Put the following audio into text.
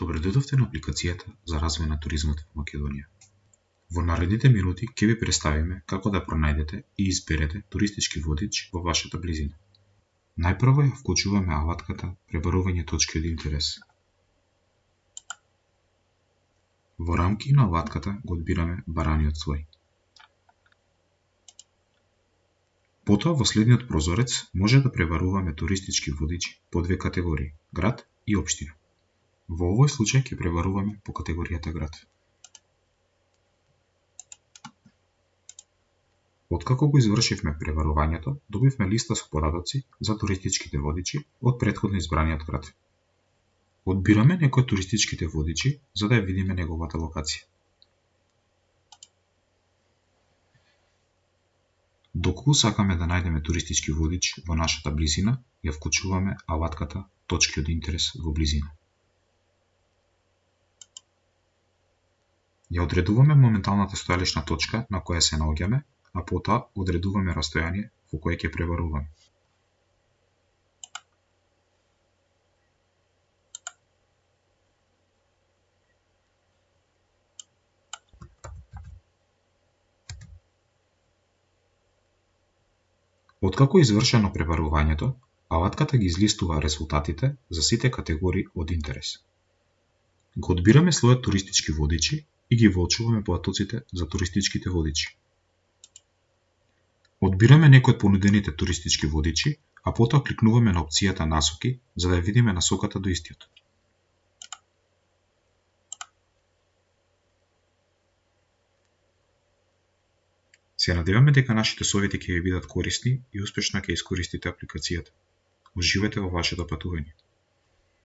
Добре дојдовте на апликацијата за развој на туризмот во Македонија. Во наредните минути ќе ви представиме како да пронајдете и изберете туристички водич во вашата близина. Најпрво ја вклучуваме алатката Пребарување точки од интерес. Во рамки на алатката го одбираме бараниот слој. Потоа во следниот прозорец може да пребаруваме туристички водичи по две категории – град и општина. Во овој случај ќе пребаруваме по категоријата град. Откако го извршивме пребарувањето, добивме листа со податоци за туристичките водичи од претходно избраниот град. Одбираме некој од туристичките водичи за да ја видиме неговата локација. Доколку сакаме да најдеме туристички водич во нашата близина, ја вклучуваме алатката Точки од интерес во близина. Ја одредуваме моменталната стојалишна точка на која се наоѓаме, а потоа одредуваме растојание во кое ќе пребаруваме. Откако е извршено пребарувањето, алатката ги излистува резултатите за сите категории од интерес. Го одбираме слојот туристички водичи и ги воочуваме податоците за туристичките водичи. Одбираме некој од понудените туристички водичи, а потоа кликнуваме на опцијата Насоки за да ја видиме насоката до истиот. Се надеваме дека нашите совети ќе ви бидат корисни и успешно ќе искористите апликацијата. Уживајте во вашето патување.